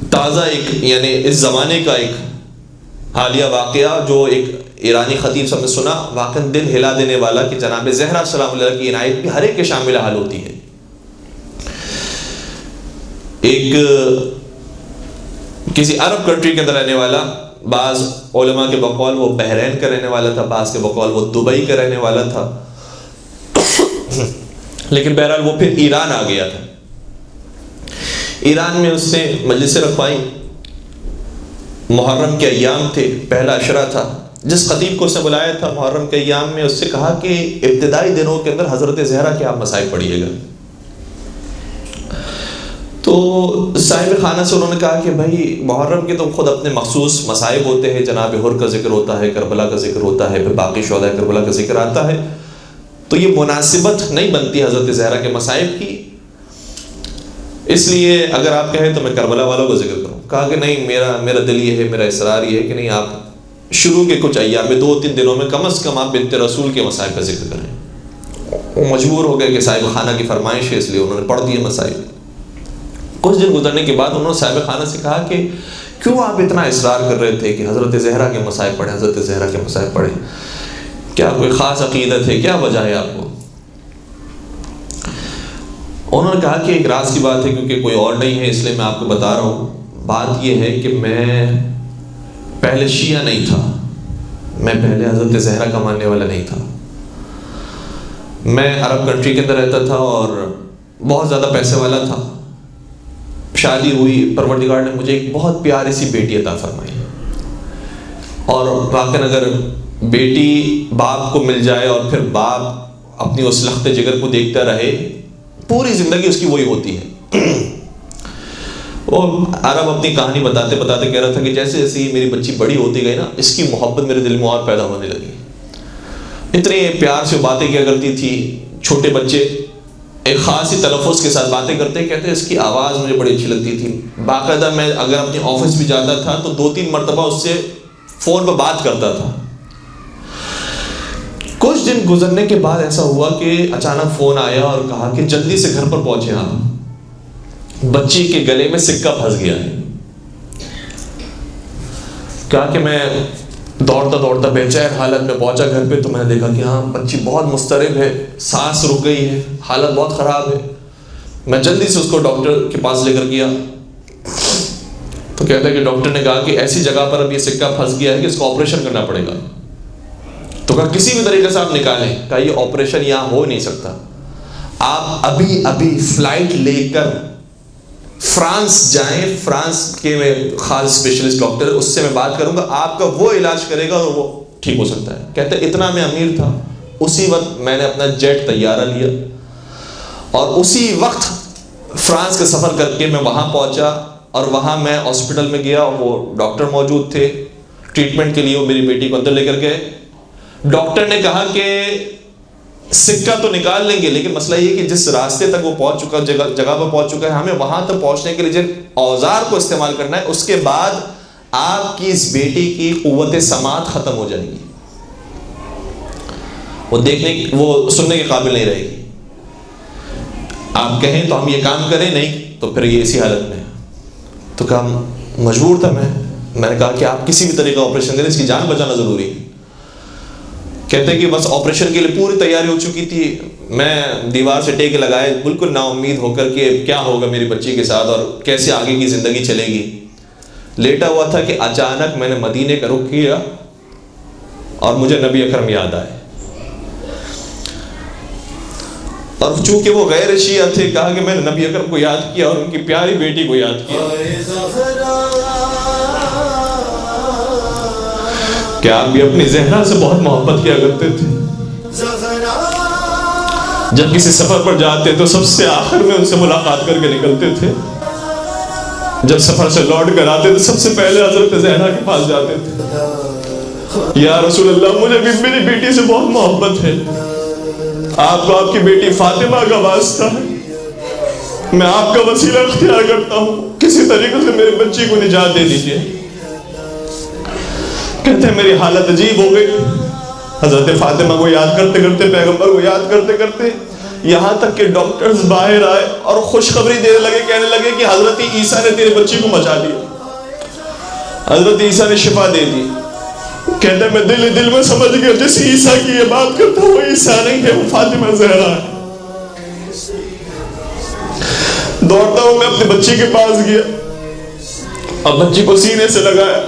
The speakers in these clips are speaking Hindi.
ताज़ा एक यानी इस ज़माने का एक हालिया वाक़या जो एक ईरानी ख़तीब साहब ने सुना, वाक़ई दिल हिला देने वाला कि जनाब ज़हरा सलाम अलैहा की इनायत भी हर एक के शामिल हाल होती है। एक किसी अरब कंट्री के अंदर रहने वाला, बाज़ उलमा के बकौल वो बहरैन का रहने वाला था, बाज़ के बकौल वो दुबई का रहने वाला था, लेकिन बहरहाल वो फिर ईरान आ गया था। ईरान में उसने मजलिसें रखवाई, मुहर्रम के अय्याम थे, पहला अशरा था। जिस खतीब को उसने बुलाया था मुहर्रम के अय्याम में, उससे कहा कि इब्तिदाई दिनों के अंदर हज़रत ज़हरा के आप मसाइब पढ़िएगा। तो साहिब खाना से उन्होंने कहा कि भाई मुहर्रम के तो खुद अपने मखसूस मसाइब होते हैं, जनाब हुर का जिक्र होता है, करबला का जिक्र होता है, फिर बाकी शुहदा करबला का जिक्र आता है, तो ये मुनासिबत नहीं बनती हज़रत ज़हरा के मसाइब की, इसलिए अगर आप कहें तो मैं करबला वालों को जिक्र करूँ। कहा कि नहीं, मेरा दिल ये है, मेरा इसरार ये है कि नहीं, आप शुरू के कुछ अय्याम में 2-3 दिनों में कम से कम आप बिन्त रसूल के मसाइब का जिक्र करें। वो मजबूर हो गए कि साहिब खाना की फरमाइश है, इसलिए उन्होंने पढ़ दिए मसाइब। कुछ दिन गुजरने के बाद उन्होंने साहिब खाना से कहा कि क्यों आप इतना इसरार कर रहे थे कि हज़रत ज़हरा के मसाइब पढ़ें, हज़रत ज़हरा के मसाइब पढ़ें, क्या कोई ख़ास अक़ीदत है, क्या वजह है आपको? उन्होंने कहा कि एक राज की बात है, क्योंकि कोई और नहीं है इसलिए मैं आपको बता रहा हूँ। बात यह है कि मैं पहले शिया नहीं था, मैं पहले हज़रत ज़हरा का मानने वाला नहीं था। मैं अरब कंट्री के अंदर रहता था और बहुत ज़्यादा पैसे वाला था। शादी हुई, परवरदिगार ने मुझे एक बहुत प्यारी सी बेटी अता फरमाई, और वाकई अगर बेटी बाप को मिल जाए और फिर बाप अपनी उस लख्त जिगर को देखता रहे, पूरी ज़िंदगी उसकी वही होती है। वो अरब अपनी कहानी बताते बताते कह रहा था कि जैसे जैसे ये मेरी बच्ची बड़ी होती गई ना, इसकी मोहब्बत मेरे दिल में और पैदा होने लगी। इतने प्यार से बातें किया करती थी। छोटे बच्चे एक ख़ास ही तलफ़ुज़ के साथ बातें करते, कहते इसकी आवाज़ मुझे बड़ी अच्छी लगती थी। बाकायदा मैं अगर अपने ऑफिस भी जाता था तो 2-3 मरतबा उससे फ़ोन पर बात करता था। कुछ दिन गुजरने के बाद ऐसा हुआ कि अचानक फ़ोन आया और कहा कि जल्दी से घर पर पहुँचे आप, बच्ची के गले में सिक्का फंस गया है। कहा कि मैं दौड़ता दौड़ता बेचैन हालत में पहुंचा घर पे, तो मैंने देखा कि हाँ, बच्ची बहुत मुस्तरिब है, सांस रुक गई है, हालत बहुत ख़राब है। मैं जल्दी से उसको डॉक्टर के पास लेकर गया, तो कहता है कि डॉक्टर ने कहा कि ऐसी जगह पर अब ये सिक्का फंस गया है कि इसको ऑपरेशन करना पड़ेगा। तो कहा किसी भी तरीके से आप निकालें। कहा ये ऑपरेशन यहाँ हो नहीं सकता, आप अभी अभी फ्लाइट लेकर फ्रांस जाएं, फ्रांस के में खास स्पेशलिस्ट डॉक्टर है, उससे मैं बात करूंगा, आपका वो इलाज करेगा और वो ठीक हो सकता है। कहते इतना मैं अमीर था, उसी वक्त मैंने अपना जेट तैयारा लिया और उसी वक्त फ्रांस का सफ़र करके मैं वहाँ पहुँचा, और वहाँ मैं हॉस्पिटल में गया और वो डॉक्टर मौजूद थे ट्रीटमेंट के लिए। वो मेरी बेटी को अंदर लेकर गए। डॉक्टर ने कहा कि सिक्का तो निकाल लेंगे, लेकिन मसला ये कि जिस रास्ते तक वो पहुंच चुका, जगह पर पहुंच चुका है, हमें वहां तक पहुंचने के लिए जिन औजार को इस्तेमाल करना है, उसके बाद आपकी इस बेटी की कुव्वत समात खत्म हो जाएगी, वो सुनने के काबिल नहीं रहेगी। आप कहें तो हम ये काम करें, नहीं तो फिर ये इसी हालत में। तो कहा मजबूर था मैंने कहा कि आप किसी भी तरह का ऑपरेशन करें, इसकी जान बचाना जरूरी है। कहते हैं कि बस ऑपरेशन के लिए पूरी तैयारी हो चुकी थी। मैं दीवार से टेक लगाए, बिल्कुल नाउम्मीद होकर के क्या होगा मेरी बच्ची के साथ और कैसे आगे की ज़िंदगी चलेगी। लेटा हुआ था कि अचानक मैंने मदीने का रुख किया और मुझे नबी अकरम याद आए, और चूंकि वो गैर शिया थे, कहा कि मैंने नबी अकरम को याद किया और उनकी प्यारी बेटी को याद किया। क्या आप भी अपनी ज़हरा से बहुत मोहब्बत किया करते थे? जब किसी सफर पर जाते तो सबसे आखिर में उनसे मुलाकात करके निकलते थे, जब सफर से लौट कर आते तो सबसे पहले हज़रत ज़हरा के पास जाते थे। या रसूल अल्लाह, मुझे भी मेरी बेटी से बहुत मोहब्बत है, आपको आपकी बेटी फातिमा का वास्ता है, मैं आपका वसीला इख्तियार करता हूँ, किसी तरीके से मेरी बच्ची को निजात दे दीजिए। कहते हैं मेरी हालत अजीब हो गई। हजरत फातिमा को याद करते करते, पैगंबर को याद करते करते यहाँ तक कि डॉक्टर्स बाहर आए और खुशखबरी देने लगे, कहने लगे कि हजरत ईसा ने तेरे बच्चे को बचा दिया, हजरत ईसा ने शिफा दे दी। कहते मैं दिल में समझ गया जिस ईसा की ये बात करता हूँ वो ईसा नहीं है, वो फातिमा ज़हरा है। दौड़ता हूँ मैं अपने बच्चे के पास गया, अब बच्ची को सीने से लगाया,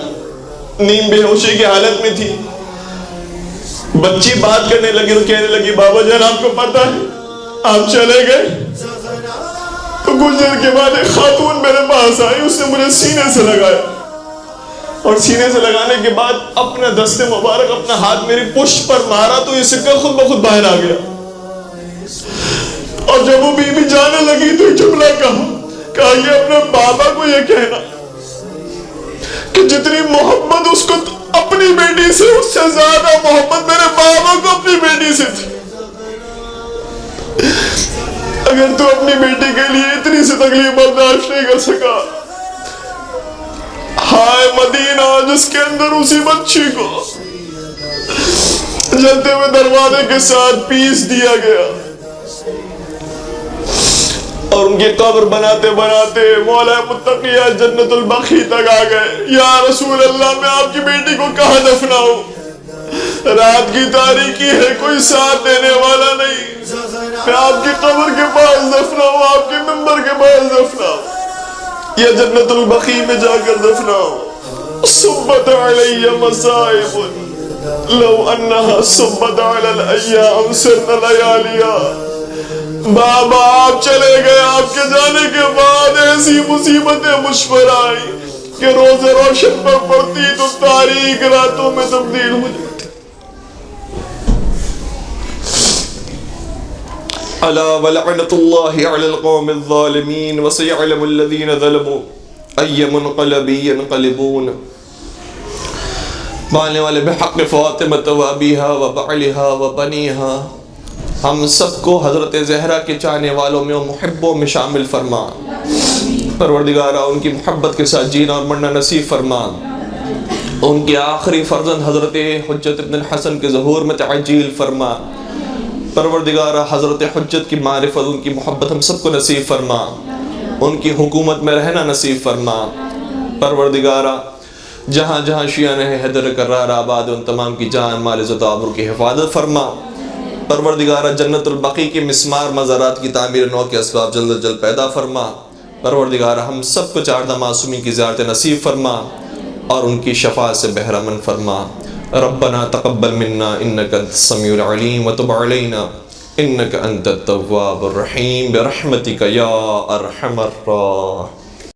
नींद बेहोशी की हालत में थी। बच्ची बात करने लगी तो कहने लगी बाबा जान आपको पता है आप चले गए तो कुछ देर के बाद एक खातून मेरे पास आई, उसने मुझे सीने से लगाया और सीने से लगाने के बाद अपना दस्ते मुबारक अपना हाथ मेरी पुष्ट पर मारा तो ये सिक्का खुद ब खुद बाहर आ गया। और जब वो बीबी जाने लगी तो जुमला कहा ये अपने बाबा को ये कहना कि जितनी मोहब्बत उसको अपनी बेटी से उससे ज्यादा मोहब्बत मेरे बाबा को अपनी बेटी से थी। अगर तू अपनी बेटी के लिए इतनी सी तकलीफ बर्दाश्त नहीं कर सका, हाय मदीना जिसके अंदर उसी बच्ची को जलते हुए दरवाजे के साथ पीस दिया गया और उनकी कब्र बनाते बनाते मौला मुत्तकिया जन्नतुल बकी तक आ गए। या रसूल अल्लाह मैं आपकी बेटी को कहाँ दफनाऊं, रात की तारीकी है, कोई साथ देने वाला नहीं, मैं आपकी कब्र के पास दफनाऊं, आपके मिंबर के पास दफनाऊं या जन्नतुल बकी में जाकर दफनाऊं। सुब्बत अलैया मसाइब लौ अन्नहा सुब्बत अलल अय्याम सिरना लयालिया। बाबा आप चले गए, आपके जाने के बाद ऐसी मुसीबतें मुझ पर आई कि रोजे रोशन पर पड़ती तो तारीक रातों में तब्दील हो जाती। अला वलअनतुल्लाहि अलल कौमिल ज़ालिमीन व सयअलमुल लज़ीना ज़लमू अय्य मुनक़लबि यनक़लिबून। मानने वाले बिहक़्क़ फ़ातिमा व अबीहा व बअलिहा व बनीहा, हम सबको हज़रत ज़हरा के चाहने वालों में और मुहिब्बों में शामिल फरमा। परवरदिगारा उनकी मोहब्बत के साथ जीना और मरना नसीब फरमा। उनके आखिरी फर्जंद हज़रत हुज्जत इब्न हसन के ज़हूर में तअज्जील फरमा। परवरदिगारा हज़रत हुज्जत की मारिफत उनकी मोहब्बत हम सबको नसीब फरमा, उनकी हुकूमत में रहना नसीब फरमा। परवरदिगारा जहाँ जहाँ शिया ने हैदर करार आबाद उन तमाम की जान माल इज़्ज़त आबरू की हिफाजत फरमा। परवरदिगारा जन्नतुल बकी के मिस्मार मज़ारात की तामीर नौ के असबाब जल्द जल्द पैदा फरमा। परवरदिगारा हम सबको चारदा मासूमी की ज़ियारत नसीब फरमा और उनकी शफा से बहरामंद फरमा। रब्बना तक़ब्बल मिन्ना इन्नका अंतस समीउल अलीम व तुब अलैना इन्नका अंतत तव्वाबुर रहीम बिरहमतिका या अरहमर राहिमीन।